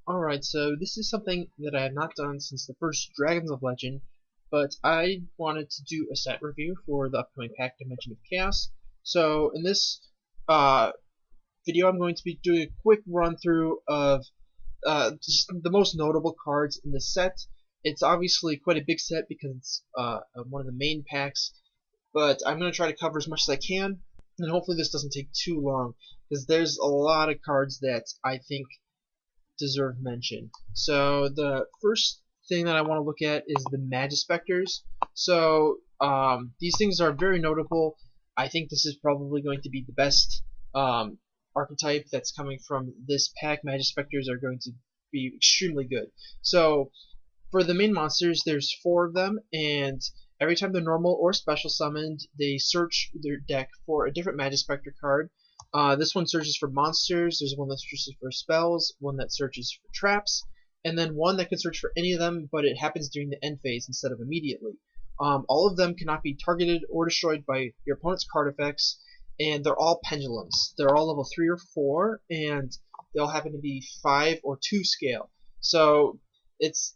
Alright, so this is something that I have not done since the first Dragons of Legend, but I wanted to do a set review for the upcoming pack Dimension of Chaos. So in this uh, video I'm going to be doing a quick run through of just the most notable cards in the set. It's obviously quite a big set because it's one of the main packs, but I'm going to try to cover as much as I can, and hopefully this doesn't take too long, because there's a lot of cards that I think deserve mention. So the first thing that I want to look at is the Majespecters. So these things are very notable. I think this is probably going to be the best archetype that's coming from this pack. Majespecters are going to be extremely good. So for the main monsters, there's 4 of them, and every time they're normal or special summoned, they search their deck for a different Majespecter card. This one searches for monsters, there's one that searches for spells, one that searches for traps, and then one that can search for any of them, but it happens during the end phase instead of immediately. All of them cannot be targeted or destroyed by your opponent's card effects, and they're all pendulums. They're all level 3 or 4, and they all happen to be 5 or 2 scale. So it's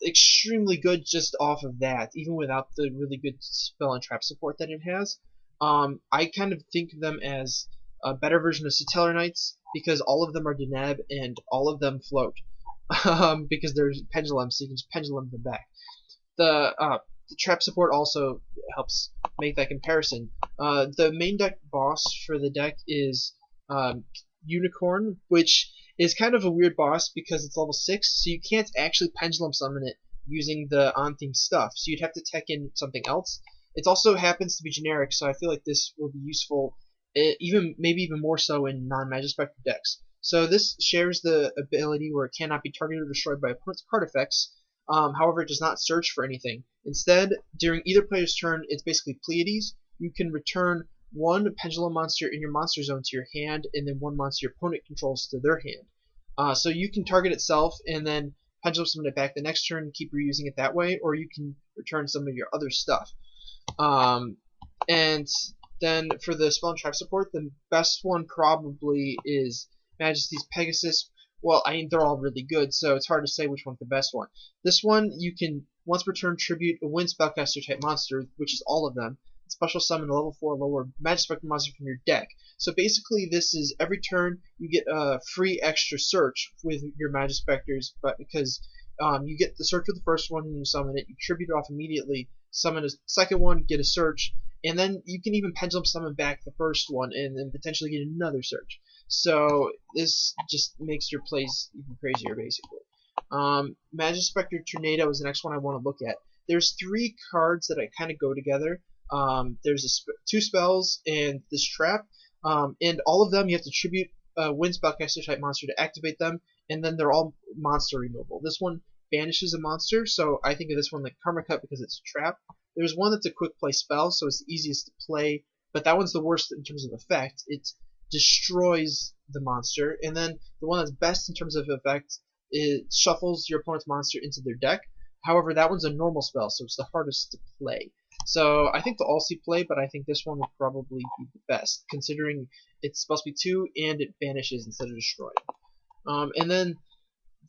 extremely good just off of that, even without the really good spell and trap support that it has. I kind of think of them as a better version of Satellar Knights, because all of them are Deneb and all of them float. Because there's pendulums, so you can just pendulum them back. The trap support also helps make that comparison. The main deck boss for the deck is Unicorn, which is kind of a weird boss because it's level 6, so you can't actually pendulum summon it using the on-theme stuff, so you'd have to tech in something else. It also happens to be generic, so I feel like this will be useful, maybe even more so in non-Majespecter decks. So this shares the ability where it cannot be targeted or destroyed by opponent's card effects. However, it does not search for anything. Instead, during either player's turn, it's basically Pleiades. You can return 1 pendulum monster in your monster zone to your hand, and then 1 monster your opponent controls to their hand. So you can target itself and then pendulum summon it back the next turn and keep reusing it that way, or you can return some of your other stuff. And then for the spell and trap support, the best one probably is Majesty's Pegasus. Well, I mean, they're all really good, so it's hard to say which one's the best one. This one, you can once per turn tribute a wind spellcaster type monster, which is all of them, special summon a level 4 lower Majespecter monster from your deck. So basically, this is every turn you get a free extra search with your Majespecters, but because you get the search with the first one and you summon it, you tribute it off immediately, summon a second one, get a search, and then you can even pendulum summon back the first one and then potentially get another search. So this just makes your plays even crazier, basically. Majespecter Tornado is the next one I want to look at. There's 3 cards that kind of go together. There's 2 spells and this trap, and all of them you have to tribute a wind spellcaster type monster to activate them, and then they're all monster removal. This one banishes a monster, so I think of this one like Karma Cut because it's a trap. There's one that's a quick play spell, so it's the easiest to play, but that one's the worst in terms of effect. It destroys the monster, and then the one that's best in terms of effect, it shuffles your opponent's monster into their deck. However, that one's a normal spell, so it's the hardest to play. So I think they'll all see play, but I think this one will probably be the best, considering it's supposed to be 2 and it banishes instead of destroying. And then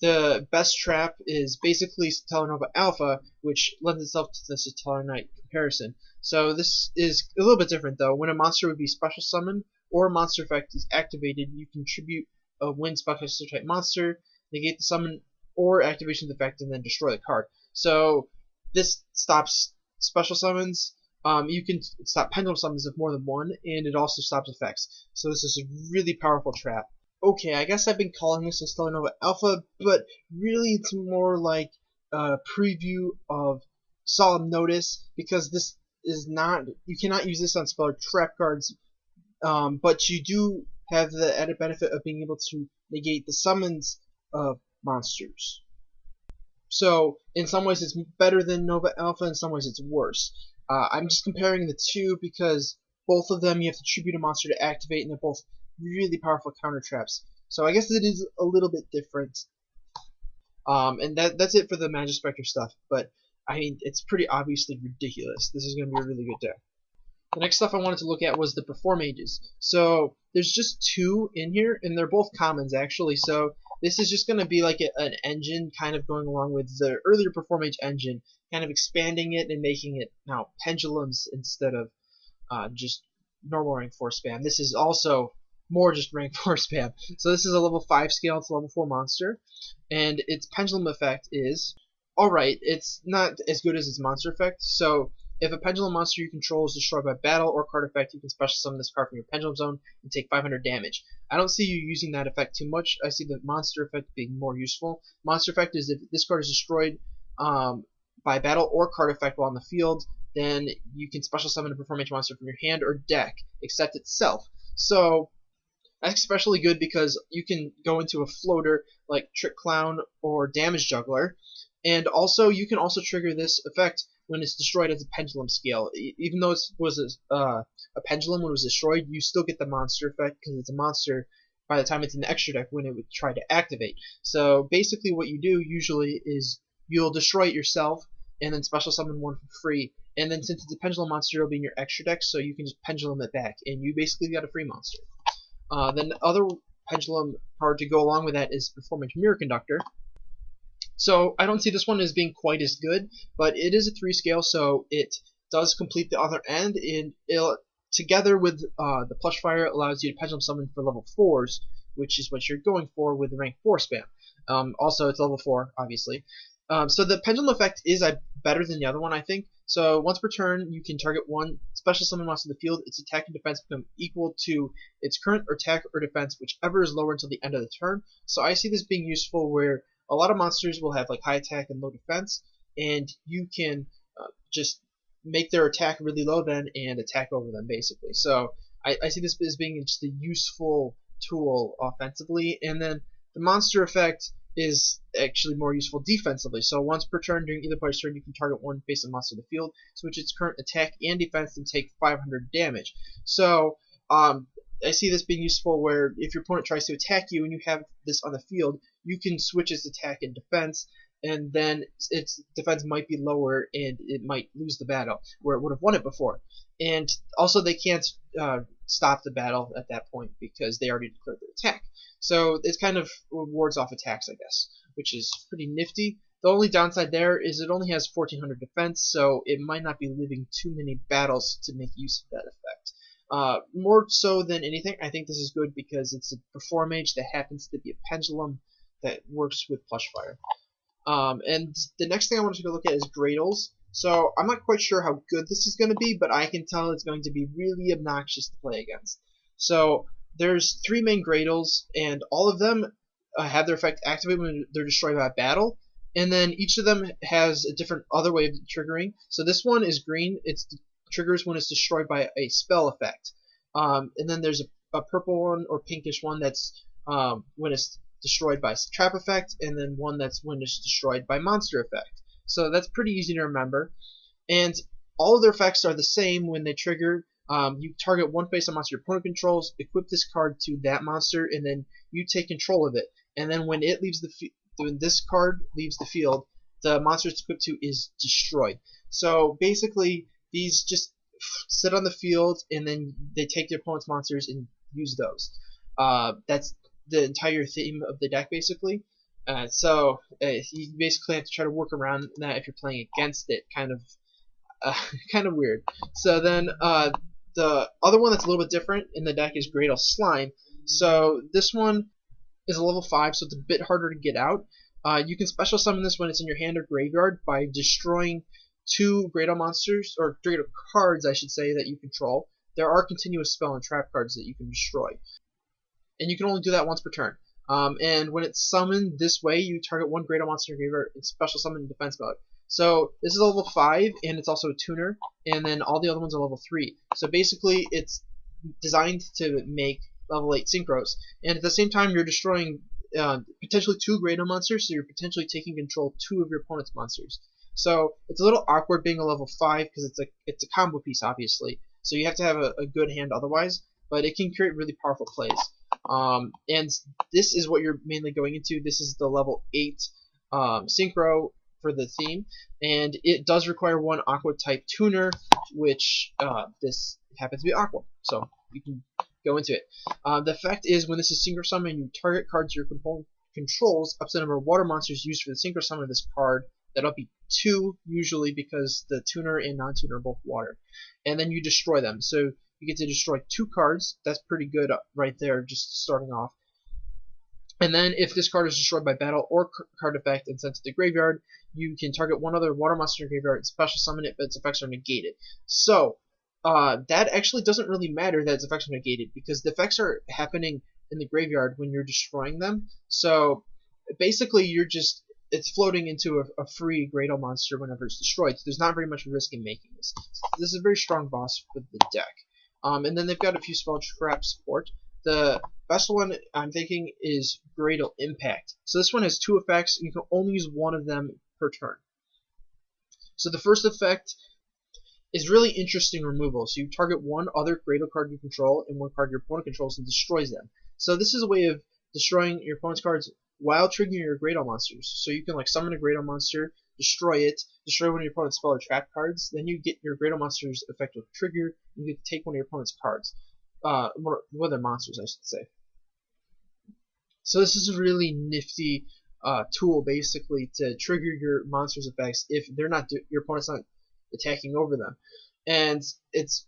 the best trap is basically Satellar Nova Alpha, which lends itself to the Satellar Knight comparison. So this is a little bit different, though. When a monster would be special summoned or a monster effect is activated, you contribute a wind spellcaster type monster, negate the summon or activation of the effect, and then destroy the card. So this stops special summons. You can stop pendulum summons of more than 1, and it also stops effects. So this is a really powerful trap. Okay, I guess I've been calling this a Stellar Nova Alpha, but really it's more like a preview of Solemn Notice, because this is not, you cannot use this on spell or trap cards, but you do have the added benefit of being able to negate the summons of monsters. So in some ways it's better than Nova Alpha, in some ways it's worse. I'm just comparing the 2 because both of them you have to tribute a monster to activate, and they're both really powerful counter traps. So I guess it is a little bit different. And that's it for the Majespecter stuff, but I mean, it's pretty obviously ridiculous. This is going to be a really good deck. The next stuff I wanted to look at was the Performages. So there's just 2 in here, and they're both commons actually. So this is just going to be like an engine kind of going along with the earlier Performage engine, kind of expanding it and making it now pendulums instead of just normal rank 4 spam. This is also more just rank 4 spam. So this is a level 5 scale, it's a level 4 monster, and its pendulum effect is alright. It's not as good as its monster effect. So if a pendulum monster you control is destroyed by battle or card effect, you can special summon this card from your pendulum zone and take 500 damage. I don't see you using that effect too much. I see the monster effect being more useful. Monster effect is if this card is destroyed by battle or card effect while on the field, then you can special summon a Performage monster from your hand or deck, except itself. So that's especially good because you can go into a floater like Trick Clown or Damage Juggler, and also you can also trigger this effect when it's destroyed as a pendulum scale. Even though it was a pendulum when it was destroyed, you still get the monster effect because it's a monster by the time it's in the extra deck when it would try to activate. So basically what you do usually is you'll destroy it yourself and then special summon one for free, and then since it's a pendulum monster it'll be in your extra deck, so you can just pendulum it back and you basically got a free monster. Then the other pendulum card to go along with that is Performage Mirror Conductor. So I don't see this one as being quite as good, but it is a 3 scale, so it does complete the other end, and it, together with the Plush Fire, allows you to pendulum summon for level 4s, which is what you're going for with the rank 4 spam. Also, it's level 4, obviously. So the pendulum effect is better than the other one, I think. So once per turn, you can target one special summon monster in the field. Its attack and defense become equal to its current attack or defense, whichever is lower until the end of the turn. So I see this being useful where a lot of monsters will have like high attack and low defense, and you can just make their attack really low then and attack over them basically. So I see this as being just a useful tool offensively, and then the monster effect is actually more useful defensively. So once per turn during either player's turn, you can target one face-up monster in the field, switch its current attack and defense, and take 500 damage. So I see this being useful where if your opponent tries to attack you and you have this on the field, you can switch its attack and defense, and then its defense might be lower and it might lose the battle where it would have won it before. And also they can't stop the battle at that point because they already declared their attack. So it kind of wards off attacks, I guess, which is pretty nifty. The only downside there is it only has 1400 defense, so it might not be living too many battles to make use of that effect. More so than anything, I think this is good because it's a Performage that happens to be a pendulum that works with Plush Fire. And the next thing I want to take a look at is Graydles. So I'm not quite sure how good this is going to be, but I can tell it's going to be really obnoxious to play against. So there's 3 main Graydles, and all of them have their effect activated when they're destroyed by a battle, and then each of them has a different other way of triggering. So this one is green. It triggers when it's destroyed by a spell effect. And then there's a purple one or pinkish one that's when it's destroyed by trap effect, and then one that's when it's destroyed by monster effect. So that's pretty easy to remember. And all of their effects are the same when they trigger. You target one face-up monster your opponent controls, equip this card to that monster, and then you take control of it. And then when it leaves when this card leaves the field, the monster it's equipped to is destroyed. So basically, these just sit on the field, and then they take their opponent's monsters and use those. That's the entire theme of the deck, basically. So you basically have to try to work around that if you're playing against it. Kind of weird. So then the other one that's a little bit different in the deck is Graydles Slime. So this one is a level 5, so it's a bit harder to get out. You can special summon this when it's in your hand or graveyard by destroying 2 Graydle monsters, or Graydle cards, I should say, that you control. There are continuous spell and trap cards that you can destroy. And you can only do that once per turn. And when it's summoned this way, you target 1 Graydle monster in your graveyard and special summon in defense mode. So this is level 5, and it's also a tuner, and then all the other ones are level 3. So basically, it's designed to make level 8 synchros, and at the same time, you're destroying potentially 2 Graydle monsters, so you're potentially taking control of 2 of your opponent's monsters. So it's a little awkward being a level 5 because it's a combo piece, obviously. So you have to have a good hand otherwise, but it can create really powerful plays. And this is what you're mainly going into. This is the level 8 synchro for the theme, and it does require 1 aqua type tuner, which this happens to be aqua, so you can go into it. The effect is when this is synchro summon, you target cards your opponent controls up to the number of water monsters used for the synchro summon of this card. That'll be 2 usually because the tuner and non-tuner are both water. And then you destroy them. So you get to destroy 2 cards. That's pretty good right there, just starting off. And then if this card is destroyed by battle or card effect and sent to the graveyard, you can target one other water monster in your graveyard and special summon it, but its effects are negated. So that actually doesn't really matter that its effects are negated, because the effects are happening in the graveyard when you're destroying them. So basically it's floating into a free Graydle monster whenever it's destroyed. So there's not very much risk in making this. So this is a very strong boss for the deck. And then they've got a few spell trap support. The best one I'm thinking is Graydle Impact. So this one has 2 effects, and you can only use one of them per turn. So the first effect is really interesting removal. So you target one other Graydle card you control and one card your opponent controls and destroys them. So this is a way of destroying your opponent's cards while triggering your Graydle monsters. So you can like summon a Graydle monster, destroy it, destroy one of your opponent's spell or trap cards, then you get your Graydle monster's effect with trigger, and you get to take one of your opponent's cards. One of their monsters, I should say. So this is a really nifty tool, basically, to trigger your monster's effects if they're not your opponent's not attacking over them, and it's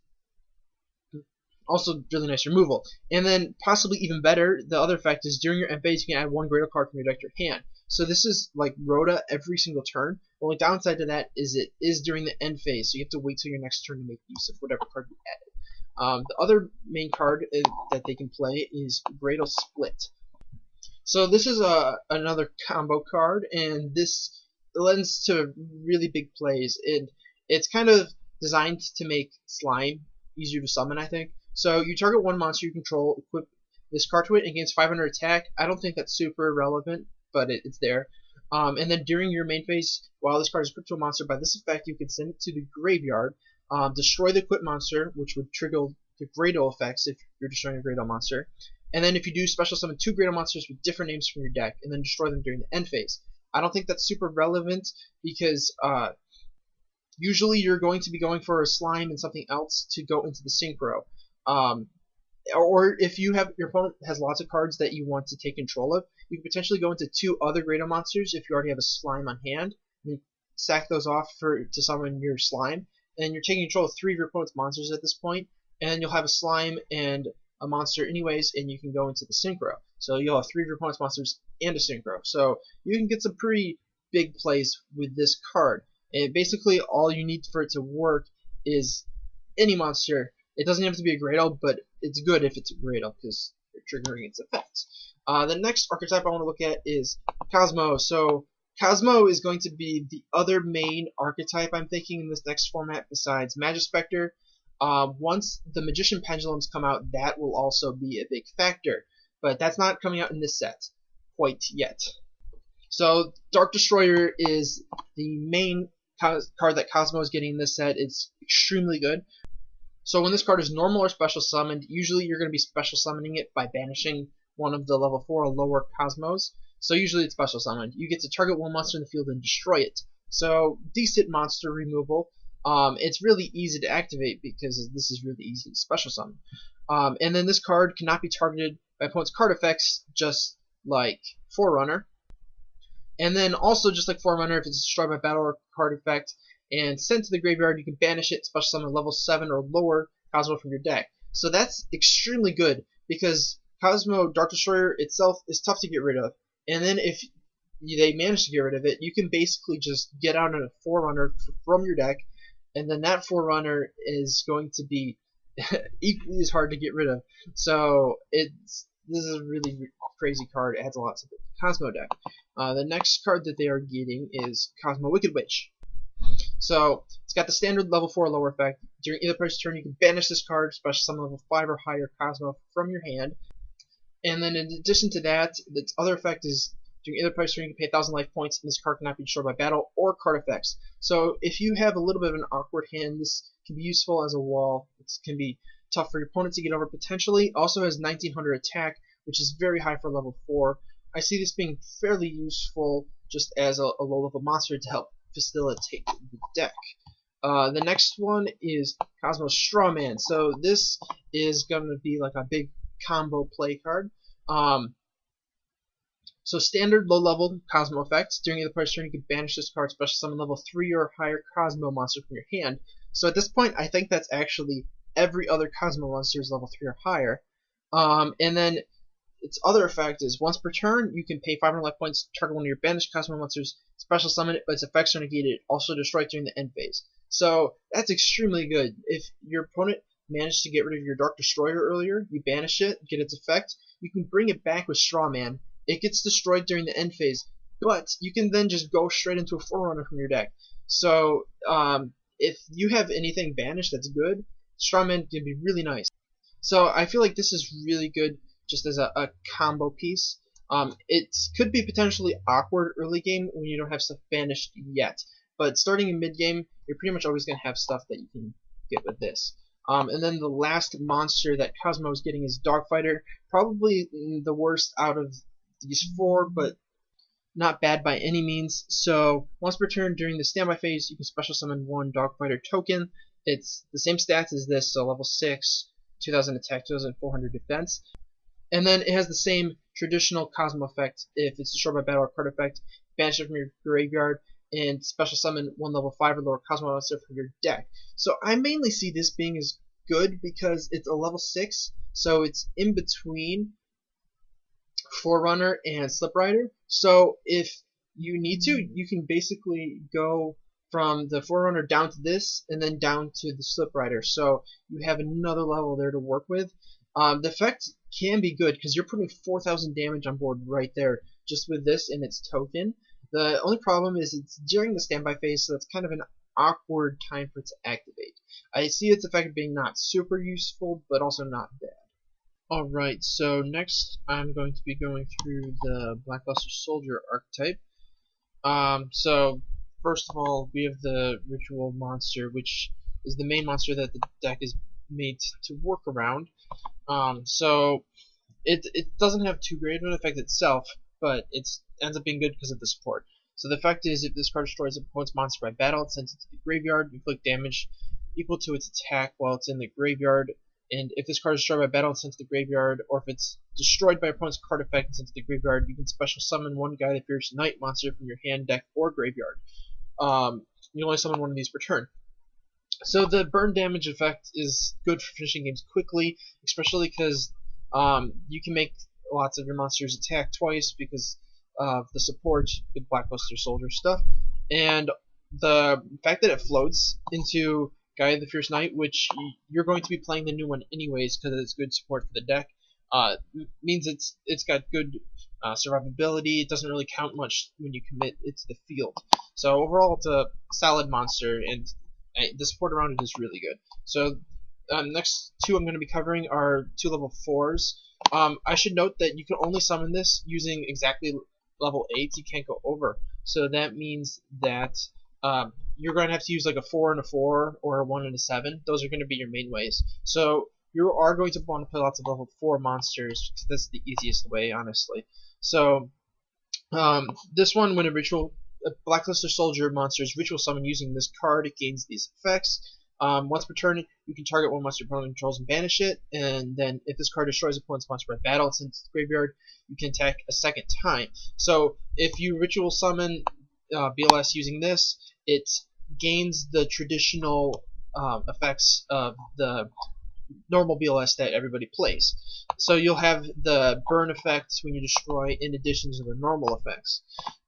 also really nice removal. And then possibly even better, the other effect is during your end phase you can add one Graydle card from your deck to your hand. So this is like Rhoda every single turn. The only downside to that is it is during the end phase, so you have to wait till your next turn to make use of whatever card you added. The other main card that they can play is Graydle Split. So this is another combo card, and this lends to really big plays. It's kind of designed to make slime easier to summon, I think. So you target one monster you control, equip this card to it, and gains 500 attack. I don't think that's super relevant, but it's there. And then during your main phase, while this card is equipped to a monster, by this effect you can send it to the graveyard, destroy the equipped monster, which would trigger the Graydle effects if you're destroying a Graydle monster. And then if you do, special summon 2 Graydle monsters with different names from your deck, and then destroy them during the end phase. I don't think that's super relevant, because usually you're going to be going for a slime and something else to go into the synchro. Or if you have your opponent has lots of cards that you want to take control of, you can potentially go into 2 other Graydle monsters if you already have a slime on hand, and you sack those off to summon your slime, and you're taking control of 3 of your opponent's monsters at this point, and you'll have a slime and a monster anyways, and you can go into the synchro. So you'll have 3 of your opponent's monsters and a synchro. So you can get some pretty big plays with this card. And basically all you need for it to work is any monster. It doesn't have to be a Graydle, but it's good if it's a Graydle because you're triggering its effects. The next archetype I want to look at is Kozmo. So Kozmo is going to be the other main archetype I'm thinking in this next format besides Majespecter. Once the Magician Pendulums come out, that will also be a big factor. But that's not coming out in this set quite yet. So Dark Destroyer is the main card that Kozmo is getting in this set. It's extremely good. So when this card is normal or special summoned, usually you're going to be special summoning it by banishing one of the level 4 or lower Kozmos. So usually it's special summoned. You get to target one monster in the field and destroy it. So decent monster removal. It's really easy to activate because this is really easy to special summon. And then this card cannot be targeted by opponent's card effects, just like Forerunner. And then also, just like Forerunner, if it's destroyed by battle or card effect and sent to the graveyard, you can banish it, special summon level 7 or lower Kozmo from your deck. So that's extremely good because Kozmo Dark Destroyer itself is tough to get rid of. And then if they manage to get rid of it, you can basically just get out a Forerunner from your deck, and then that Forerunner is going to be equally as hard to get rid of. So this is a really crazy card. It adds a lot to the Kozmo deck. The next card that they are getting is Kozmo Wicked Witch. So it's got the standard level 4 lower effect. During either player's turn, you can banish this card, special summon level 5 or higher Kozmo from your hand. And then in addition to that, its other effect is during either player's turn, you can pay 1,000 life points, and this card cannot be destroyed by battle or card effects. So if you have a little bit of an awkward hand, this can be useful as a wall. It can be tough for your opponent to get over potentially. Also has 1900 attack, which is very high for level 4. I see this being fairly useful just as a low-level monster to help facilitate the deck. The next one is Kozmo Strawman. So this is going to be like a big combo play card. So standard low-level Kozmo effects. During the player's turn, you can banish this card, special summon level 3 or higher Kozmo monster from your hand. So at this point, I think that's actually every other Kozmo monster is level 3 or higher. And then its other effect is once per turn, you can pay 500 life points, target one of your banished Kozmo monsters, special summon it, but its effects are negated, also destroyed during the end phase. So that's extremely good. If your opponent managed to get rid of your Dark Destroyer earlier, you banish it, get its effect, you can bring it back with Strawman. It gets destroyed during the end phase, but you can then just go straight into a Forerunner from your deck. So if you have anything banished that's good, Strawman can be really nice. So I feel like this is really good just as a combo piece. It could be potentially awkward early game when you don't have stuff banished yet, but starting in mid game, you're pretty much always going to have stuff that you can get with this. And then the last monster that Kozmo is getting is Dogfighter, probably the worst out of these four, but not bad by any means. So once per turn during the standby phase, you can special summon one Dogfighter token. It's the same stats as this, so level 6, 2000 attack, 2400 defense. And then it has the same traditional Kozmo effect. If it's destroyed by battle or card effect, banish it from your graveyard and special summon one level 5 or lower Kozmo monster from your deck. So I mainly see this being as good because it's a level 6, so it's in between Forerunner and Slip Rider. So if you need to, you can basically go from the Forerunner down to this and then down to the Slip Rider. So you have another level there to work with. The effect can be good because you're putting 4,000 damage on board right there just with this and its token. The only problem is it's during the standby phase, so it's kind of an awkward time for it to activate. I see its effect being not super useful, but also not bad. Alright, so next I'm going to be going through the Blackluster Soldier archetype. So first of all, we have the Ritual Monster, which is the main monster that the deck is made to work around. So it doesn't have too great of an effect itself, but it ends up being good because of the support. So the effect is if this card destroys an opponent's monster by battle, it sends it to the graveyard, inflict damage equal to its attack while it's in the graveyard. And if this card is destroyed by battle and sent to the graveyard, or if it's destroyed by your opponent's card effect and sent to the graveyard, you can special summon one Guy the Fierce Knight monster from your hand, deck, or graveyard. You only summon one of these per turn. So the burn damage effect is good for finishing games quickly, especially because you can make lots of your monsters attack twice because of the support with Blackluster Soldier stuff. And the fact that it floats into Guy the Fierce Knight, which you're going to be playing the new one anyways because it's good support for the deck, means it's got good survivability. It doesn't really count much when you commit it to the field. So overall, it's a solid monster, and the support around it is really good. So next two I'm going to be covering are 2 level 4s. I should note that you can only summon this using exactly level 8s. You can't go over. So that means that you're going to have to use like a 4 and a 4 or a 1 and a 7. Those are going to be your main ways. So you are going to want to play lots of level 4 monsters because that's the easiest way, honestly. So this one, when a Blackluster Soldier monster is ritual summon using this card, it gains these effects. Once per turn, you can target one monster your opponent controls and banish it, and then if this card destroys opponent's monster by battle and sends it to the graveyard, you can attack a second time. So if you ritual summon BLS using this, it gains the traditional effects of the normal BLS that everybody plays. So you'll have the burn effect when you destroy in addition to the normal effects.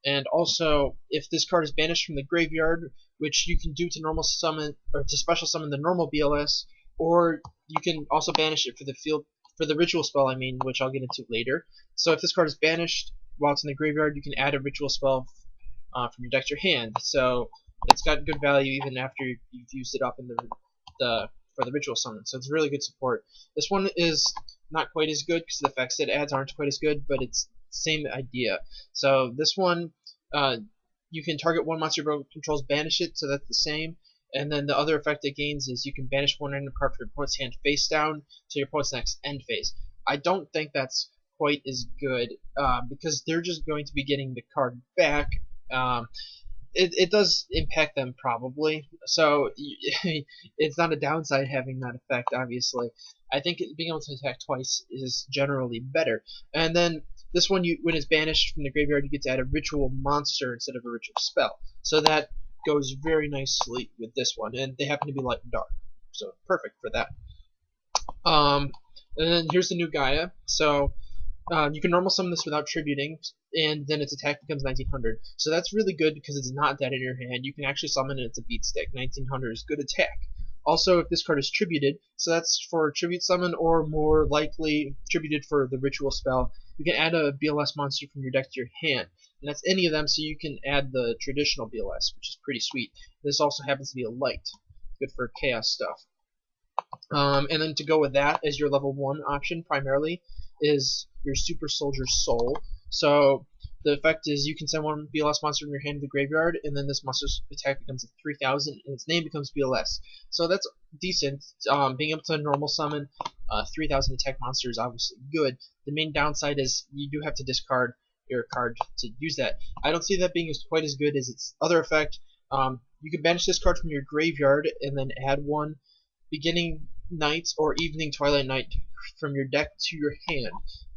And also, if this card is banished from the graveyard, which you can do to normal summon or to special summon the normal BLS, or you can also banish it for the field for the ritual spell, which I'll get into later. So if this card is banished while it's in the graveyard, you can add a ritual spell from your deck to your hand. So it's got good value even after you've used it up in for the ritual summon. So it's really good support. This one is not quite as good because the effects it adds aren't quite as good, but it's the same idea. So this one, you can target one monster your opponent controls, banish it, so that's the same. And then the other effect it gains is you can banish one random card from your opponent's hand face down to your opponent's next end phase. I don't think that's quite as good because they're just going to be getting the card back. It does impact them probably, so it's not a downside having that effect, obviously. I think being able to attack twice is generally better. And then this one, when it's banished from the graveyard, you get to add a ritual monster instead of a ritual spell. So that goes very nicely with this one, and they happen to be light and dark, so perfect for that. And then here's the new Gaia. So you can normal summon this without tributing, and then its attack becomes 1900. So that's really good because it's not dead in your hand. You can actually summon it. It's a beat stick. 1900 is good attack. Also, if this card is tributed, so that's for tribute summon, or more likely tributed for the ritual spell, you can add a BLS monster from your deck to your hand. And that's any of them, so you can add the traditional BLS, which is pretty sweet. This also happens to be a light. Good for chaos stuff. And then to go with that as your level 1 option primarily is your Super Soldier Soul. So the effect is you can send one BLS monster from your hand to the graveyard, and then this monster's attack becomes 3000, and its name becomes BLS. So that's decent. Being able to normal summon 3000 attack monster is obviously good. The main downside is you do have to discard your card to use that. I don't see that being quite as good as its other effect. You can banish this card from your graveyard and then add one beginning night or evening twilight night from your deck to your hand,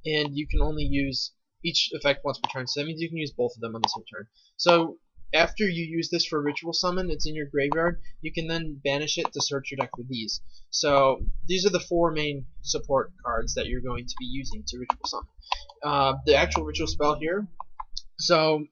and you can only use each effect once per turn, so that means you can use both of them on the same turn. So after you use this for ritual summon, it's in your graveyard, you can then banish it to search your deck for these. So these are the 4 main support cards that you're going to be using to ritual summon. The actual ritual spell here, so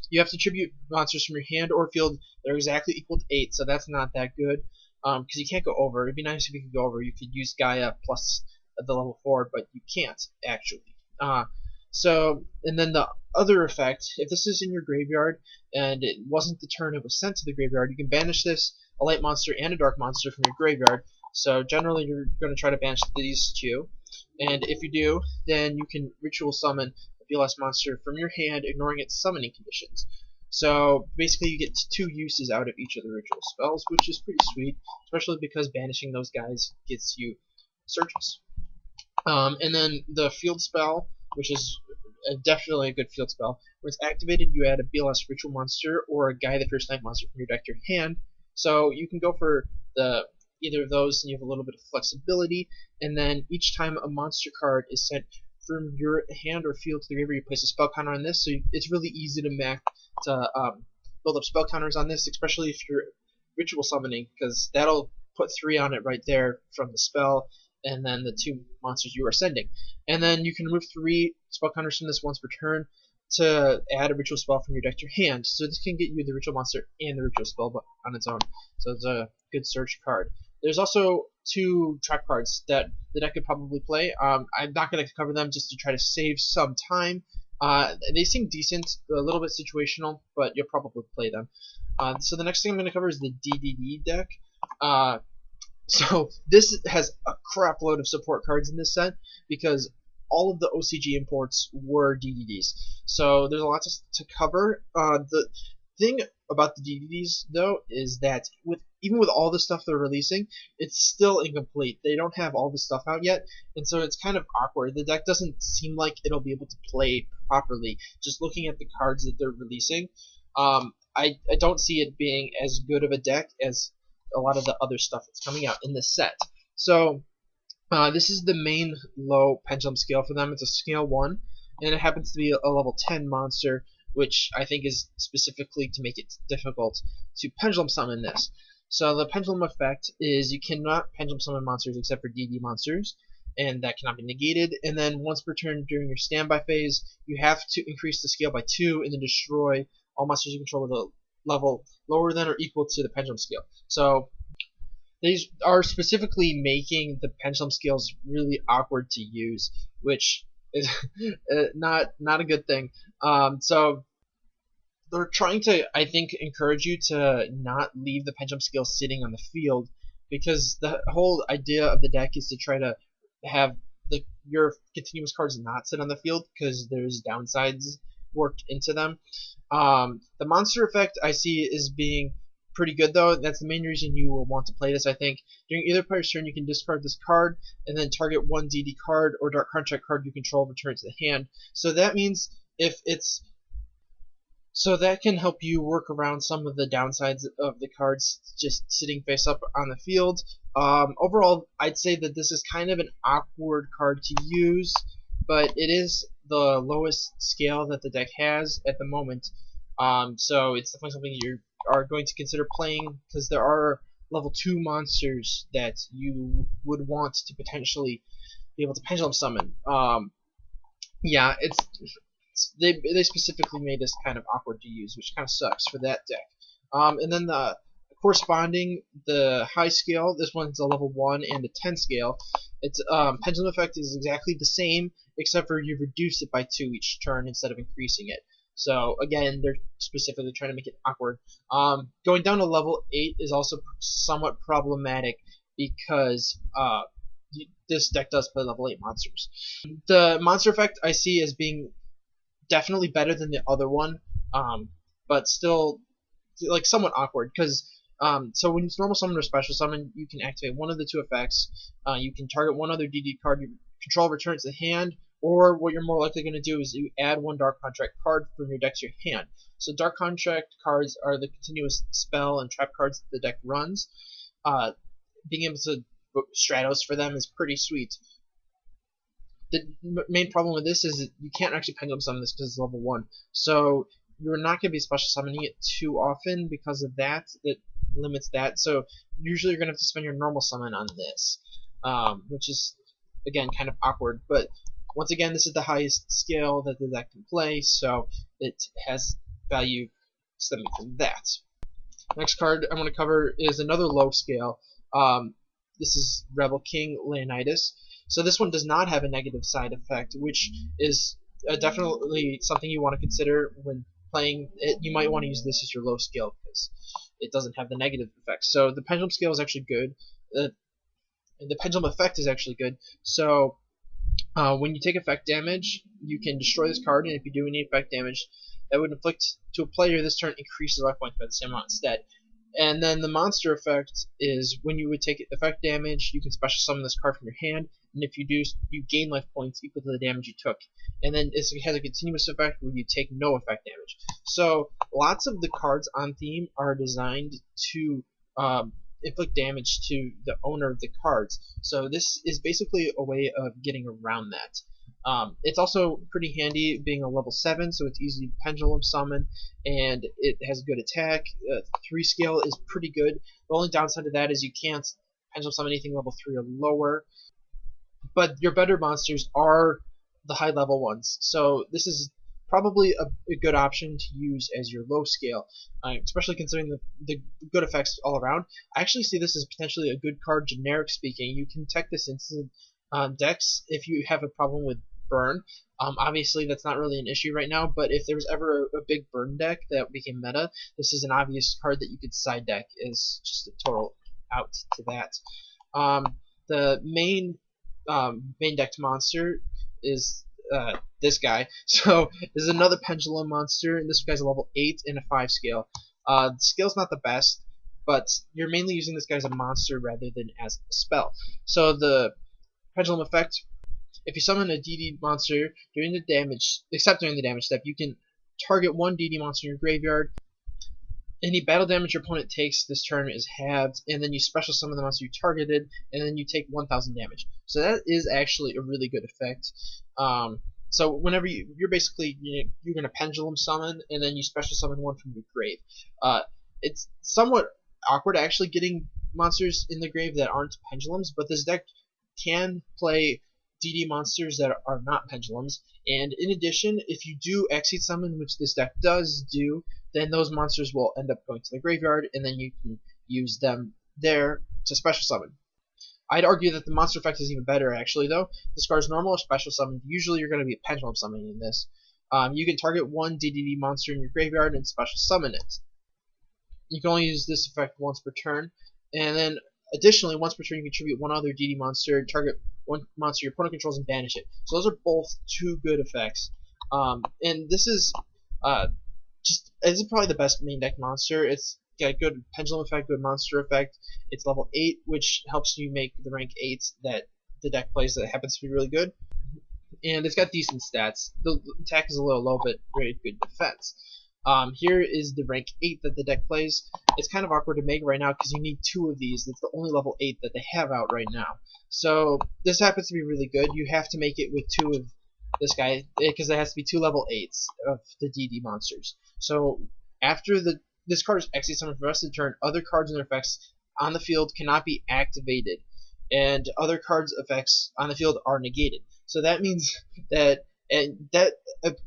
you have to tribute monsters from your hand or field that are exactly equal to 8, so that's not that good, because you can't go over. It'd be nice if you could go over. You could use Gaia plus the level 4, but you can't actually. And then the other effect, if this is in your graveyard and it wasn't the turn it was sent to the graveyard, you can banish this, a light monster and a dark monster from your graveyard. So generally you're going to try to banish these 2, and if you do, then you can ritual summon a BLS monster from your hand, ignoring its summoning conditions. So basically you get 2 uses out of each of the ritual spells, which is pretty sweet, especially because banishing those guys gets you searches. And then the field spell, which is definitely a good field spell. When it's activated, you add a BLS ritual monster or a Gaia the First Night monster from your deck to your hand. So you can go for either of those, and you have a little bit of flexibility. And then each time a monster card is sent from your hand or field to the graveyard, you place a spell counter on this. So it's really easy to build up spell counters on this, especially if you're ritual summoning, because that'll put 3 on it right there from the spell, and then the 2 monsters you are sending. And then you can remove 3 spell counters from this once per turn to add a ritual spell from your deck to your hand. So this can get you the ritual monster and the ritual spell on its own. So it's a good search card. There's also 2 trap cards that the deck could probably play. I'm not going to cover them just to try to save some time. They seem decent, a little bit situational, but you'll probably play them. So the next thing I'm going to cover is the DDD deck. So this has a crap load of support cards in this set because all of the OCG imports were DDDs. So there's a lot to cover. The thing about the DDDs though is that even with all the stuff they're releasing, it's still incomplete. They don't have all the stuff out yet, and so it's kind of awkward. The deck doesn't seem like it'll be able to play properly. Just looking at the cards that they're releasing, I don't see it being as good of a deck as a lot of the other stuff that's coming out in this set. So this is the main low pendulum scale for them. It's a scale 1, and it happens to be a level 10 monster, which I think is specifically to make it difficult to pendulum summon this. So the pendulum effect is you cannot pendulum summon monsters except for DD monsters, and that cannot be negated. And then once per turn during your standby phase, you have to increase the scale by 2 and then destroy all monsters you control with a level lower than or equal to the pendulum scale. So these are specifically making the pendulum scales really awkward to use, which is not a good thing. So they're trying to, I think, encourage you to not leave the pendulum scale sitting on the field, because the whole idea of the deck is to try to have your continuous cards not sit on the field, because there's downsides worked into them. The monster effect I see is being pretty good though. That's the main reason you will want to play this, I think. During either player's turn, you can discard this card and then target one DD card or dark contract card you control, return it to the hand. So that means that can help you work around some of the downsides of the cards just sitting face up on the field. Overall, I'd say that this is kind of an awkward card to use, but it is the lowest scale that the deck has at the moment. So it's definitely something you are going to consider playing, because there are level 2 monsters that you would want to potentially be able to pendulum summon. Yeah, they specifically made this kind of awkward to use, which kind of sucks for that deck. And then the corresponding, the high scale, this one's a level 1 and a 10 scale. Its pendulum effect is exactly the same, except for you reduce it by 2 each turn instead of increasing it. So again, they're specifically trying to make it awkward. Going down to level 8 is also somewhat problematic, because this deck does play level 8 monsters. The monster effect I see as being definitely better than the other one, but still like somewhat awkward, because so when you normal summon or special summon, you can activate one of the two effects. You can target one other DD card you control, return it to the hand, or what you're more likely going to do is you add one Dark Contract card from your deck to your hand. So Dark Contract cards are the continuous spell and trap cards that the deck runs. Being able to book Stratos for them is pretty sweet. The main problem with this is that you can't actually pendulum summon this because it's level 1. So you're not going to be special summoning it too often because of that. It limits that. So usually you're going to have to spend your normal summon on this, which is, again, kind of awkward. But once again, this is the highest scale that the deck can play, so it has value stemming from that. Next card I want to cover is another low scale. This is Rebel King Leonidas. So this one does not have a negative side effect, which is definitely something you want to consider when playing it. You might want to use this as your low scale because it doesn't have the negative effects. So the pendulum scale is actually good. The pendulum effect is actually good. So when you take effect damage, you can destroy this card, and if you do any effect damage that would inflict to a player this turn, increases life points by the same amount instead. And then the monster effect is when you would take effect damage, you can special summon this card from your hand, and if you do, you gain life points equal to the damage you took. And then it has a continuous effect where you take no effect damage. So lots of the cards on theme are designed to inflict damage to the owner of the cards. So this is basically a way of getting around that. It's also pretty handy being a level 7, so it's easy to pendulum summon, and it has good attack. 3 scale is pretty good. The only downside to that is you can't pendulum summon anything level 3 or lower, but your better monsters are the high level ones. So this is probably a good option to use as your low scale, especially considering the good effects all around. I actually see this as potentially a good card, generic speaking. You can tech this into decks if you have a problem with burn. Obviously that's not really an issue right now, but if there was ever a big burn deck that became meta, this is an obvious card that you could side deck as just a total out to that. The main decked monster is this guy. So this is another pendulum monster, and this guy's a level 8 and a 5 scale. The scale's not the best, but you're mainly using this guy as a monster rather than as a spell. So the pendulum effect, if you summon a DD monster during the damage, except during the damage step, you can target one DD monster in your graveyard. Any battle damage your opponent takes this turn is halved, and then you special summon the monster you targeted, and then you take 1,000 damage. So that is actually a really good effect. So whenever you're basically you're going to pendulum summon, and then you special summon one from your grave. It's somewhat awkward actually getting monsters in the grave that aren't pendulums, but this deck can play DD monsters that are not pendulums, and in addition, if you do exceed summon, which this deck does do, then those monsters will end up going to the graveyard, and then you can use them there to special summon. I'd argue that the monster effect is even better, actually, though. This card's normal or special summon. Usually you're going to be pendulum summoning in this. You can target one DDD monster in your graveyard and special summon it. You can only use this effect once per turn, and then additionally, once per turn you can contribute one other DD monster, target one monster your opponent controls, and banish it. So those are both 2 good effects. And this is this is probably the best main deck monster. It's got good pendulum effect, good monster effect. It's level 8, which helps you make the rank 8 that the deck plays that happens to be really good. And it's got decent stats. The attack is a little low, but very good defense. Here is the rank 8 that the deck plays. It's kind of awkward to make right now because you need 2 of these. It's the only level 8 that they have out right now. So this happens to be really good. You have to make it with 2 of this guy, because it has to be 2 level 8s of the DD monsters. So after this card is exit summoned for the rest of the turn, other cards and their effects on the field cannot be activated, and other cards' effects on the field are negated. So that means that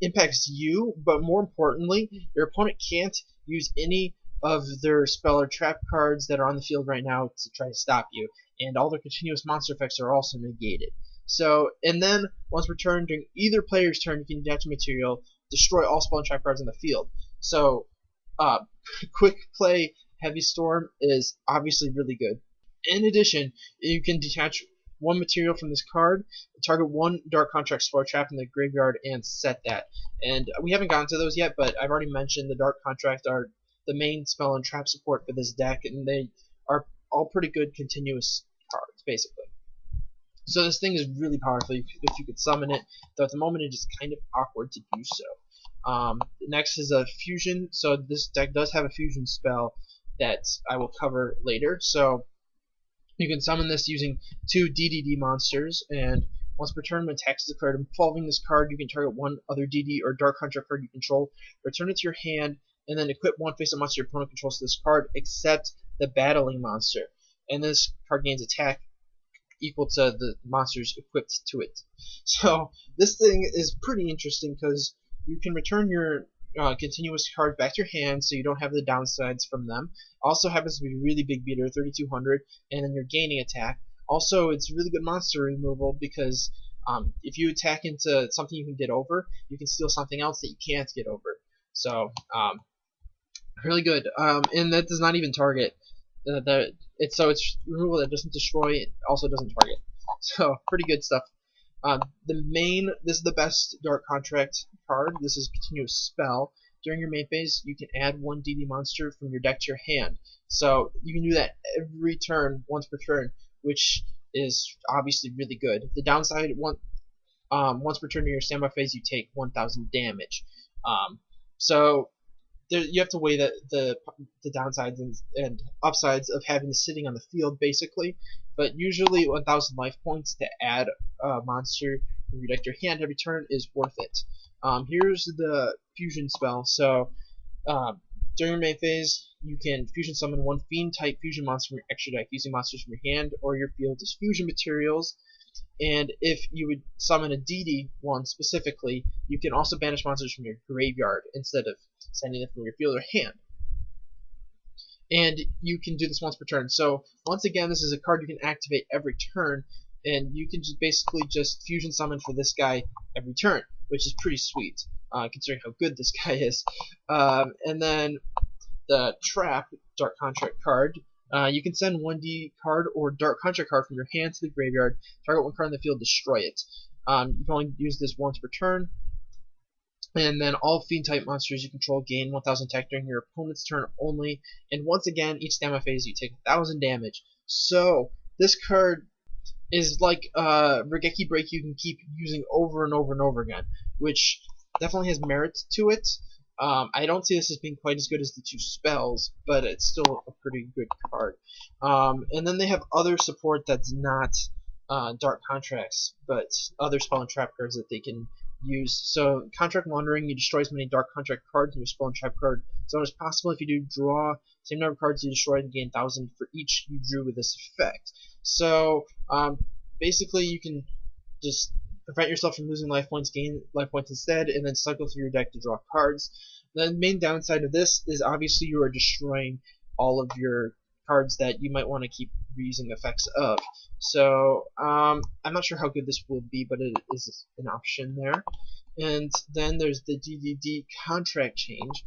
impacts you, but more importantly, your opponent can't use any of their spell or trap cards that are on the field right now to try to stop you, and all their continuous monster effects are also negated. So, and then once per turn, during either player's turn, you can detach a material, destroy all spell and trap cards on the field. So, quick play Heavy Storm is obviously really good. In addition, you can detach one material from this card, target one Dark Contract spell trap in the graveyard, and set that. And we haven't gotten to those yet, but I've already mentioned the Dark Contract are the main spell and trap support for this deck, and they are all pretty good continuous cards, basically. So this thing is really powerful if you could summon it, though at the moment it is kind of awkward to do so. Next is a fusion. So this deck does have a fusion spell that I will cover later. So you can summon this using 2 DDD monsters, and once per turn when attack is declared involving this card, you can target one other DD or Dark Contract card you control, return it to your hand, and then equip one face-up monster your opponent controls to this card, except the battling monster. And this card gains attack equal to the monsters equipped to it. So this thing is pretty interesting because you can return your continuous cards back to your hand, so you don't have the downsides from them. Also happens to be a really big beater, 3200, and then you're gaining attack. Also, it's really good monster removal because if you attack into something you can get over, you can steal something else that you can't get over. So really good. And that does not even target. It's removal that doesn't destroy. It also doesn't target. So pretty good stuff. This is the best Dark Contract card. This is continuous spell. During your main phase, you can add one DD monster from your deck to your hand. So you can do that every turn, once per turn, which is obviously really good. The downside, once per turn in your standby phase, you take 1000 damage. So you have to weigh the downsides and upsides of having this sitting on the field, basically. But usually 1000 life points to add a monster from your deck to your hand every turn is worth it. Here's the fusion spell. So during your main phase, you can fusion summon one fiend type fusion monster from your extra deck using monsters from your hand or your field as fusion materials. And if you would summon a DD one specifically, you can also banish monsters from your graveyard instead of sending them from your field or hand. And you can do this once per turn. So once again, this is a card you can activate every turn, and you can basically just fusion summon for this guy every turn, which is pretty sweet, considering how good this guy is. And then the Trap Dark Contract card. You can send 1D card or Dark Contract card from your hand to the graveyard, target one card in the field, destroy it. You can only use this once per turn. And then all fiend type monsters you control gain 1000 attack during your opponent's turn only. And once again, each standby phase you take 1000 damage. So this card is like Regeki Break you can keep using over and over and over again, which definitely has merit to it. I don't see this as being quite as good as the 2 spells, but it's still a pretty good card. And then they have other support that's not Dark Contracts, but other spell and trap cards that they can use. So Contract Wandering, you destroy as many Dark Contract cards in your spell and trap card zone as possible. If you do draw same number of cards you destroy and gain 1000 for each you drew with this effect. So basically you can just prevent yourself from losing life points, gain life points instead, and then cycle through your deck to draw cards. The main downside of this is obviously you are destroying all of your cards that you might want to keep reusing effects of. So I'm not sure how good this will be, but it is an option there. And then there's the DDD Contract Change.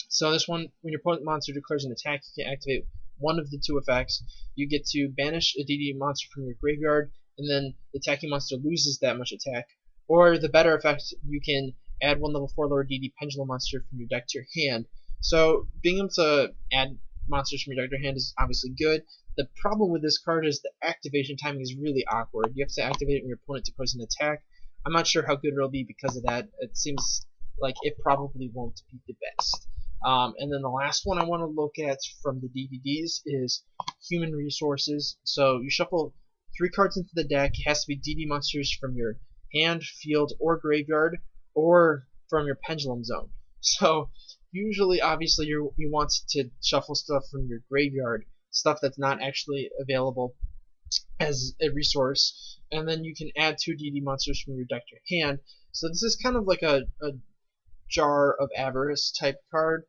So this one, when your opponent monster declares an attack, you can activate one of the 2 effects. You get to banish a DD monster from your graveyard, and then the attacking monster loses that much attack. Or the better effect, you can add one level 4 lower DD Pendulum monster from your deck to your hand. So being able to add monsters from your deck to your hand is obviously good. The problem with this card is the activation timing is really awkward. You have to activate it when your opponent declares an attack. I'm not sure how good it'll be because of that. It seems like it probably won't be the best. And then the last one I want to look at from the DDDs is Human Resources. So you shuffle 3 cards into the deck. It has to be DD monsters from your hand, field, or graveyard, or from your Pendulum zone. So usually, obviously, you want to shuffle stuff from your graveyard, stuff that's not actually available as a resource, and then you can add 2 DD monsters from your deck to your hand. So this is kind of like a Jar of Avarice type card.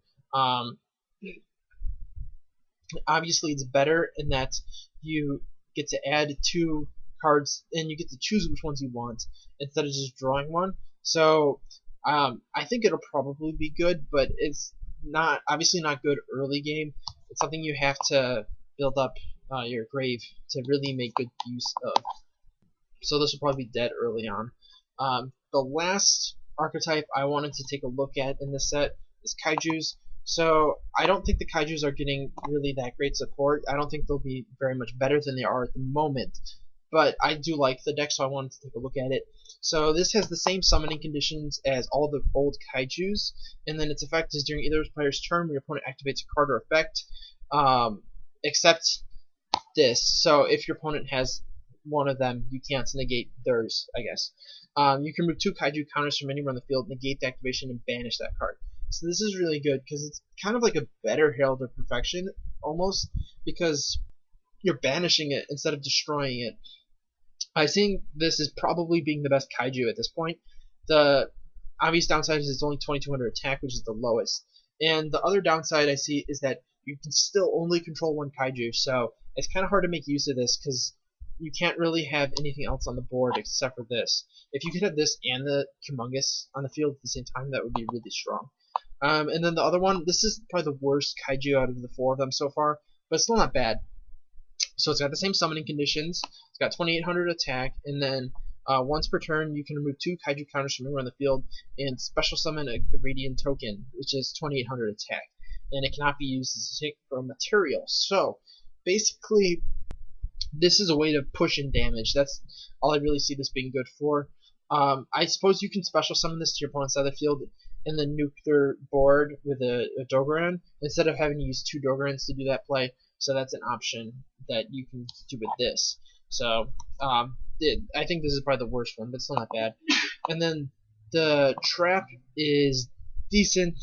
Obviously, it's better in that you get to add 2 cards and you get to choose which ones you want instead of just drawing one. So I think it'll probably be good, but it's not obviously not good early game. It's something you have to build up your grave to really make good use of. So this will probably be dead early on. The last archetype I wanted to take a look at in this set is Kaijus. So I don't think the Kaijus are getting really that great support. I don't think they'll be very much better than they are at the moment. But I do like the deck, so I wanted to take a look at it. So this has the same summoning conditions as all the old Kaijus, and then its effect is during either player's turn when your opponent activates a card or effect, except this. So if your opponent has one of them, you can't negate theirs, I guess. You can remove 2 Kaiju counters from anywhere on the field, negate the activation, and banish that card. So this is really good because it's kind of like a better Herald of Perfection, almost, because you're banishing it instead of destroying it. I think this is probably being the best Kaiju at this point. The obvious downside is it's only 2200 attack, which is the lowest. And the other downside I see is that you can still only control 1 Kaiju, so it's kind of hard to make use of this because you can't really have anything else on the board except for this. If you could have this and the Humongous on the field at the same time, that would be really strong. And then the other one, this is probably the worst Kaiju out of the 4 of them so far, but it's still not bad. So it's got the same summoning conditions, it's got 2800 attack, and then once per turn you can remove 2 Kaiju counters from anywhere on the field and special summon a Radiant token, which is 2800 attack. And it cannot be used as a synchro material. So basically, this is a way to push in damage. That's all I really see this being good for. I suppose you can special summon this to your opponent's side of the field and then nuke their board with a Dogoran instead of having to use 2 Dogorans to do that play. So that's an option that you can do with this. So I think this is probably the worst one, but still not bad. And then the trap is decent.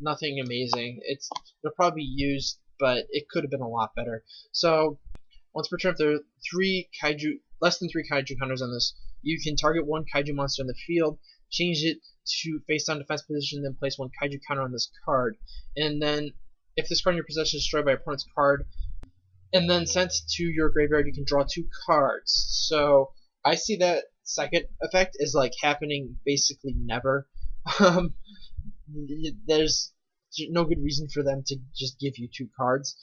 Nothing amazing. It'll probably be used, but it could have been a lot better. So once per turn, if there are less than 3 Kaiju counters on this, you can target 1 Kaiju monster in the field, change it to face down defense position, then place 1 Kaiju counter on this card. And then if this card in your possession is destroyed by your opponent's card, and then sent to your graveyard, you can draw 2 cards. So I see that second effect as like happening basically never. There's no good reason for them to just give you 2 cards.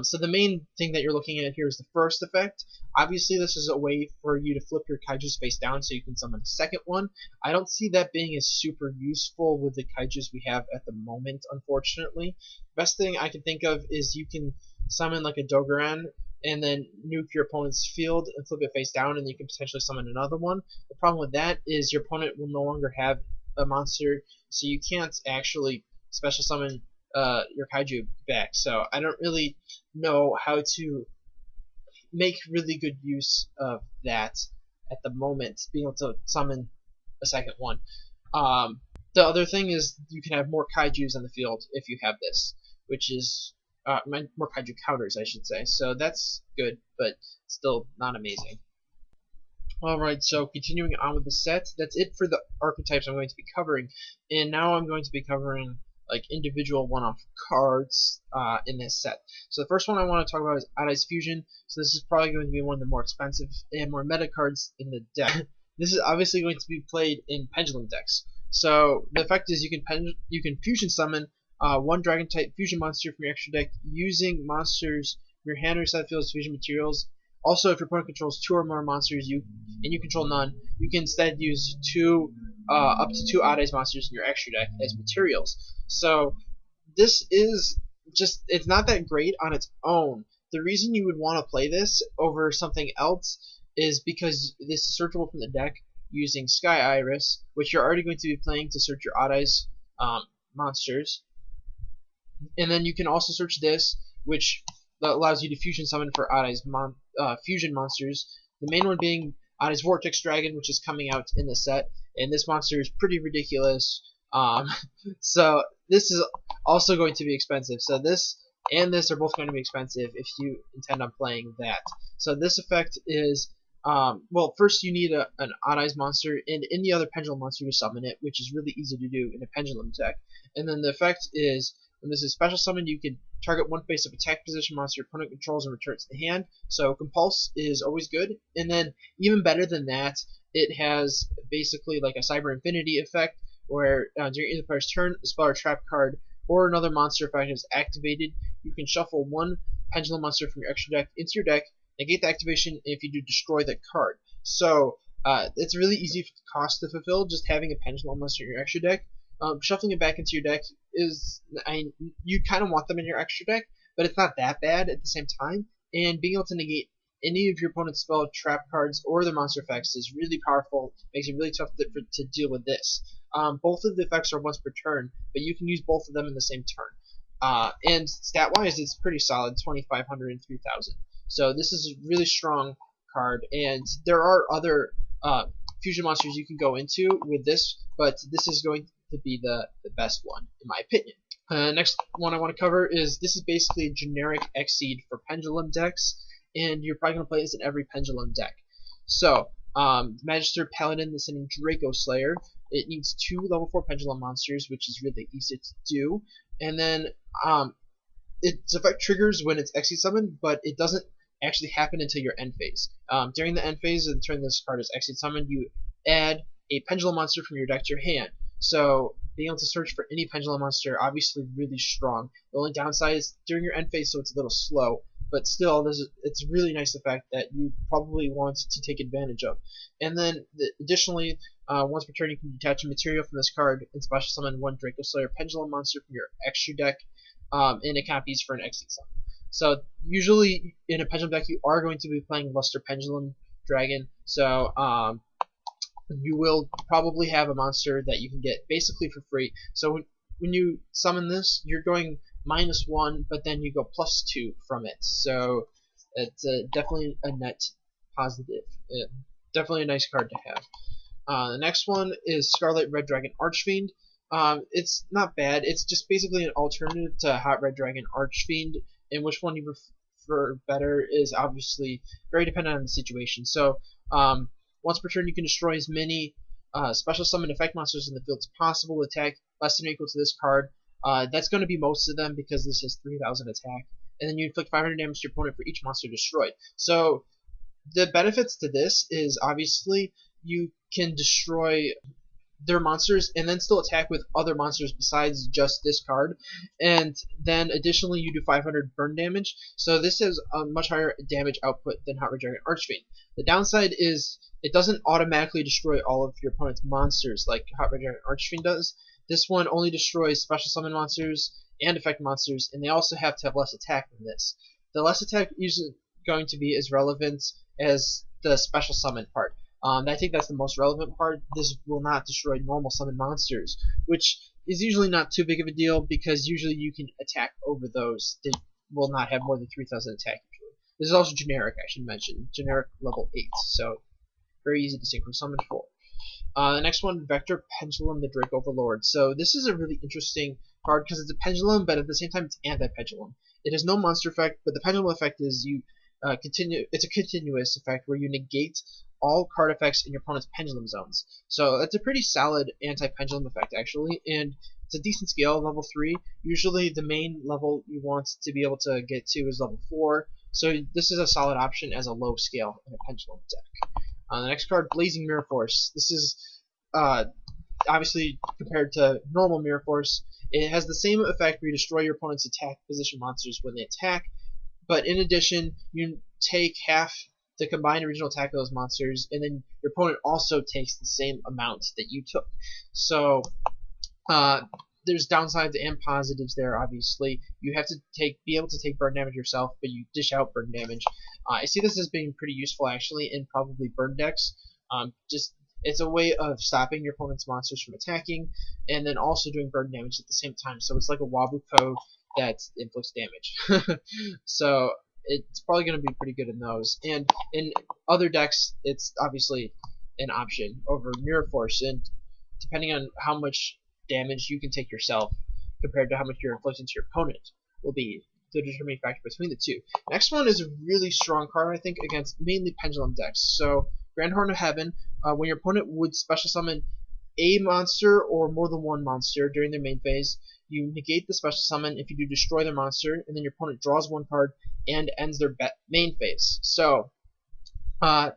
So the main thing that you're looking at here is the first effect. Obviously, this is a way for you to flip your Kaiju face down so you can summon a second one. I don't see that being as super useful with the Kaijus we have at the moment, unfortunately. Best thing I can think of is you can summon like a Dogoran and then nuke your opponent's field and flip it face down, and you can potentially summon another one. The problem with that is your opponent will no longer have a monster, so you can't actually special summon your Kaiju back. So I don't really know how to make really good use of that at the moment, being able to summon a second one. The other thing is you can have more Kaijus on the field if you have this, which is more Kaiju counters, I should say. So that's good, but still not amazing. Alright, so continuing on with the set, that's it for the archetypes I'm going to be covering. And now I'm going to be covering like individual one-off cards in this set. So the first one I want to talk about is Odd-Eyes Fusion. So this is probably going to be one of the more expensive and more meta cards in the deck. This is obviously going to be played in Pendulum decks. So the effect is you can fusion summon 1 dragon type fusion monster from your extra deck using monsters from your hand or side field as fusion materials. Also, if your opponent controls 2 or more monsters and you control none, you can instead use up to 2 Odd-Eyes monsters in your extra deck as materials. So this is just, it's not that great on its own. The reason you would want to play this over something else is because this is searchable from the deck using Sky Iris, which you're already going to be playing to search your Odd-Eyes monsters. And then you can also search this, which allows you to fusion summon for Odd-Eyes fusion monsters. The main one being on his Vortex Dragon, which is coming out in the set, and this monster is pretty ridiculous. So this is also going to be expensive. So this and this are both going to be expensive if you intend on playing that. So this effect is, well, first you need an odd-eyes monster and any other Pendulum monster to summon it, which is really easy to do in a Pendulum deck. And then the effect is, when this is special summoned, you can target one face-up attack position monster your opponent controls and return it to the hand. So Compulse is always good. And then even better than that, it has basically like a Cyber Infinity effect, where during either player's turn, a spell or trap card or another monster effect is activated. You can shuffle one Pendulum monster from your extra deck into your deck, negate the activation, and if you do, destroy that card. So it's really easy cost to fulfill, just having a Pendulum monster in your extra deck. Shuffling it back into your deck is, you kind of want them in your extra deck, but it's not that bad at the same time. And being able to negate any of your opponent's spell, trap cards, or their monster effects is really powerful. Makes it really tough to deal with this. Both of the effects are once per turn, but you can use both of them in the same turn. And stat-wise, it's pretty solid, 2,500 and 3,000. So this is a really strong card, and there are other fusion monsters you can go into with this, but this is going to be the best one, in my opinion. Next one I want to cover is, this is basically a generic Xseed for Pendulum decks, and you're probably going to play this in every Pendulum deck. So, Majester, Paladin, the sending Dracoslayer. It needs 2 level 4 Pendulum monsters, which is really easy to do. And then, its effect triggers when it's Xseed summoned, but it doesn't actually happen until your end phase. During the end phase of the turn this card is Xseed summoned, you add a Pendulum monster from your deck to your hand. So being able to search for any Pendulum monster, obviously really strong. The only downside is during your end phase, so it's a little slow, but still, it's a really nice effect that you probably want to take advantage of. And then, additionally, once per turn, you can detach a material from this card and special summon one Dracoslayer Pendulum monster from your extra deck, and it copies for an Xseed summon. So usually in a Pendulum deck, you are going to be playing Luster Pendulum Dragon. So you will probably have a monster that you can get basically for free. So when you summon this, you're going -1, but then you go +2 from it. So it's definitely a net positive. Definitely a nice card to have. The next one is Scarlet Red Dragon Archfiend. It's not bad. It's just basically an alternative to Hot Red Dragon Archfiend, and which one you prefer better is obviously very dependent on the situation. So once per turn, you can destroy as many special summon effect monsters in the field as possible with attack less than or equal to this card. That's going to be most of them because this is 3,000 attack. And then you inflict 500 damage to your opponent for each monster destroyed. So the benefits to this is obviously you can destroy their monsters and then still attack with other monsters besides just this card. And then additionally you do 500 burn damage. So this has a much higher damage output than Hot Red Dragon Archfiend. The downside is it doesn't automatically destroy all of your opponent's monsters like Hot Red Dragon Archfiend does. This one only destroys special summon monsters and effect monsters, and they also have to have less attack than this. The less attack isn't going to be as relevant as the special summon part. I think that's the most relevant part. This will not destroy normal summon monsters, which is usually not too big of a deal because usually you can attack over those. They will not have more than 3,000 attack usually. This is also generic, I should mention. Generic level 8, so very easy to synchro summon for. The next one, Vector Pendulum, the Dracoverlord. So this is a really interesting card because it's a pendulum, but at the same time it's anti-pendulum. It has no monster effect, but the pendulum effect is it's a continuous effect where you negate all card effects in your opponent's pendulum zones. So that's a pretty solid anti-pendulum effect actually, and it's a decent scale, level 3. Usually the main level you want to be able to get to is level 4, so this is a solid option as a low scale in a pendulum deck. The next card, Blazing Mirror Force. This is obviously compared to normal Mirror Force. It has the same effect where you destroy your opponent's attack position monsters when they attack, but in addition, you take half the combined original attack of those monsters, and then your opponent also takes the same amount that you took. So there's downsides and positives there. Obviously, you have to be able to take burn damage yourself, but you dish out burn damage. I see this as being pretty useful actually in probably burn decks. It's a way of stopping your opponent's monsters from attacking, and then also doing burn damage at the same time. So it's like a Wabuko that inflicts damage. So it's probably going to be pretty good in those. And in other decks, it's obviously an option over Mirror Force, and depending on how much damage you can take yourself compared to how much you're inflicting to your opponent will be the determining factor between the two. Next one is a really strong card, I think, against mainly Pendulum decks. So Grand Horn of Heaven, when your opponent would special summon a monster or more than one monster during their main phase, you negate the special summon if you do destroy their monster, and then your opponent draws one card and ends their main phase. So I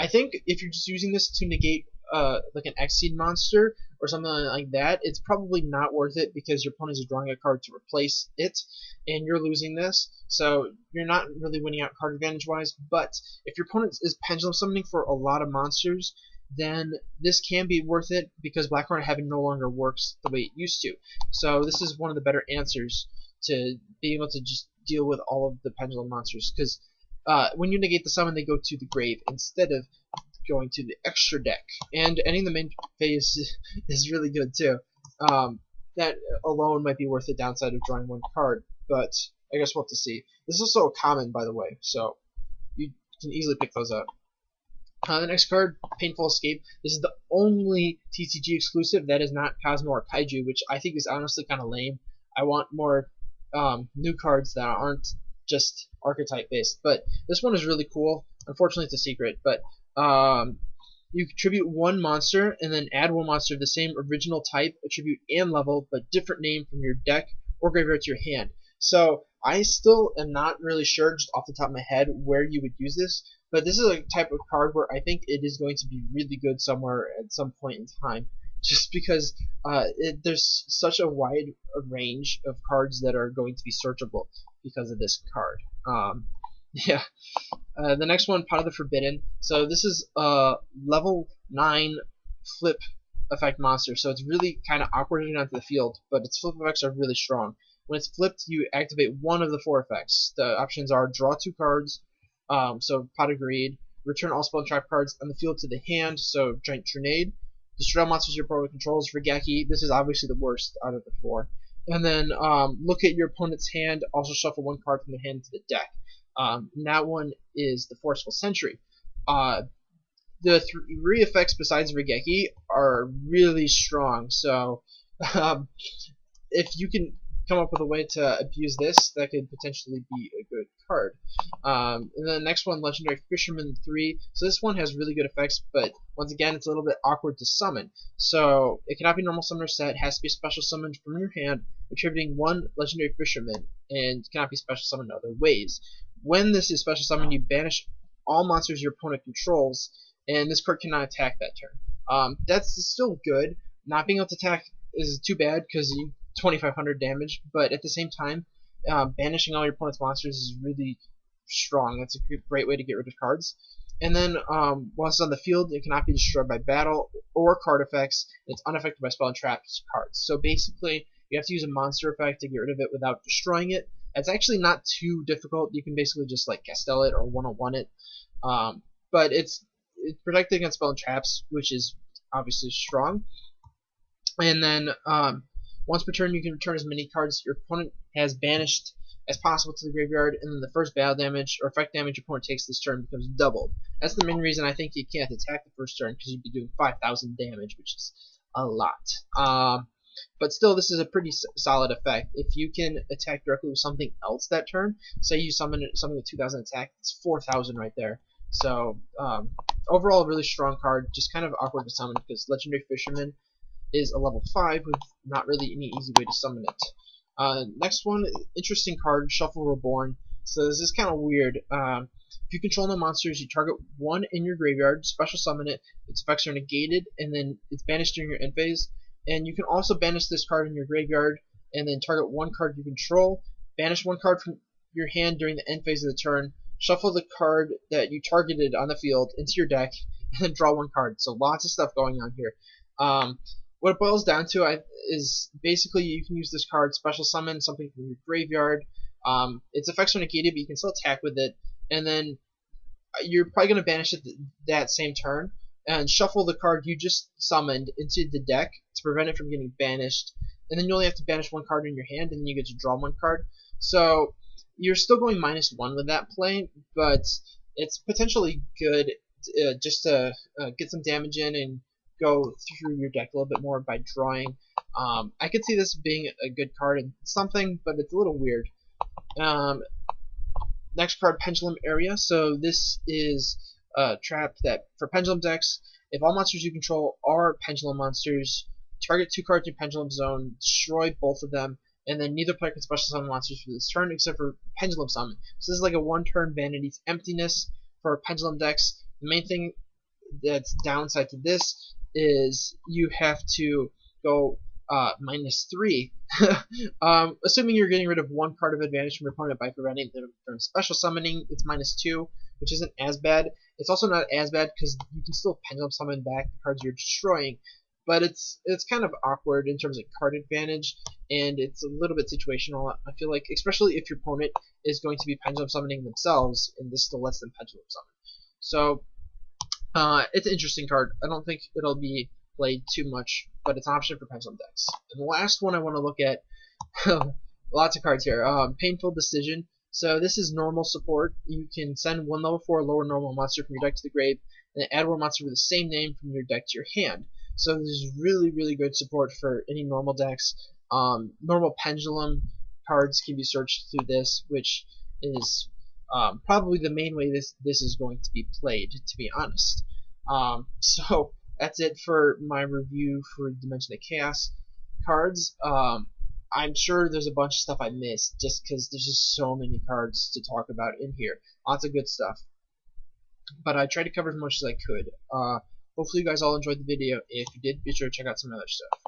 think if you're just using this to negate like an Xseed monster or something like that, it's probably not worth it because your opponent is drawing a card to replace it, and you're losing this. So you're not really winning out card advantage wise. But if your opponent is pendulum summoning for a lot of monsters, then this can be worth it because Blackhorn of Heaven no longer works the way it used to. So this is one of the better answers to being able to just deal with all of the pendulum monsters, because when you negate the summon, they go to the grave instead of going to the extra deck. And ending the main phase is really good too. That alone might be worth the downside of drawing one card, but I guess we'll have to see. This is also a common, by the way, so you can easily pick those up. The next card, Painful Escape. This is the only TCG exclusive that is not Kozmo or Kaiju, which I think is honestly kind of lame. I want more new cards that aren't just archetype based, but this one is really cool. Unfortunately, it's a secret, but you contribute one monster and then add one monster of the same original type, attribute, and level, but different name from your deck or graveyard to your hand. So I still am not really sure just off the top of my head where you would use this, but this is a type of card where I think it is going to be really good somewhere at some point in time, just because there's such a wide range of cards that are going to be searchable because of this card. Yeah. The next one, Pot of the Forbidden. So this is a level 9 flip effect monster, so it's really kind of awkward getting onto the field, but its flip effects are really strong. When it's flipped, you activate one of the 4 effects. The options are draw 2 cards, so Pot of Greed, return all spell and trap cards on the field to the hand, so Giant Grenade, destroy all monsters your opponent controls, Regeki. This is obviously the worst out of the 4. And then look at your opponent's hand, also shuffle 1 card from the hand to the deck. And that one is the Forceful Sentry. The 3 effects besides Regeki are really strong, so if you can come up with a way to abuse this, that could potentially be a good card. And then the next one, Legendary Fisherman 3. So this one has really good effects, but once again, it's a little bit awkward to summon. So it cannot be normal summoner set, has to be special summoned from your hand, attributing 1 Legendary Fisherman, and cannot be special summoned in other ways. When this is special summoned, you banish all monsters your opponent controls, and this card cannot attack that turn. That's still good. Not being able to attack is too bad because you 2,500 damage, but at the same time, banishing all your opponent's monsters is really strong. That's a great way to get rid of cards. And then once it's on the field, it cannot be destroyed by battle or card effects. And it's unaffected by spell and traps cards. So basically, you have to use a monster effect to get rid of it without destroying it. It's actually not too difficult. You can basically just like Castell it or 101 it. But it's protected against spell and traps, which is obviously strong. And then once per turn, you can return as many cards your opponent has banished as possible to the graveyard, and then the first battle damage or effect damage your opponent takes this turn becomes doubled. That's the main reason I think you can't attack the first turn, because you'd be doing 5,000 damage, which is a lot. But still, this is a pretty solid effect. If you can attack directly with something else that turn, say you summon something with 2,000 attack, it's 4,000 right there. So overall, a really strong card, just kind of awkward to summon because Legendary Fisherman is a level 5 with not really any easy way to summon it. Next one, interesting card, Shuffle Reborn. So this is kind of weird. If you control no monsters, you target one in your graveyard, special summon it, its effects are negated, and then it's banished during your end phase. And you can also banish this card in your graveyard, and then target one card you control, banish 1 card from your hand during the end phase of the turn, shuffle the card that you targeted on the field into your deck, and then draw 1 card. So lots of stuff going on here. What it boils down to is basically you can use this card, special summon something from your graveyard. Its effects are negated, but you can still attack with it. And then you're probably going to banish it that same turn, and shuffle the card you just summoned into the deck to prevent it from getting banished. And then you only have to banish 1 card in your hand, and then you get to draw 1 card. So You're still going -1 with that play, but it's potentially good just to get some damage in and go through your deck a little bit more by drawing. I could see this being a good card in something, but it's a little weird. Next card, Pendulum Area. So this is a trap that for Pendulum decks, if all monsters you control are Pendulum monsters, target 2 cards in Pendulum Zone, destroy both of them, and then neither player can special summon monsters for this turn except for Pendulum Summon. So this is like a 1-turn Vanity's Emptiness for Pendulum decks. The main thing that's downside to this is you have to go -3. Assuming you're getting rid of 1 card of advantage from your opponent by preventing them from special summoning, it's -2, which isn't as bad. It's also not as bad because you can still Pendulum Summon back the cards you're destroying, but it's kind of awkward in terms of card advantage, and it's a little bit situational. I feel like, especially if your opponent is going to be Pendulum Summoning themselves, and this still lets them Pendulum Summon. So it's an interesting card. I don't think it'll be played too much, but it's an option for Pendulum decks. And the last one I want to look at, lots of cards here. Painful Decision. So this is normal support. You can send 1 level 4 lower normal monster from your deck to the grave, and then add 1 monster with the same name from your deck to your hand. So this is really, really good support for any normal decks. Normal Pendulum cards can be searched through this, which is probably the main way this is going to be played, to be honest. So that's it for my review for Dimension of Chaos cards. I'm sure there's a bunch of stuff I missed just because there's just so many cards to talk about in here. Lots of good stuff. But I tried to cover as much as I could. Hopefully you guys all enjoyed the video. If you did, be sure to check out some other stuff.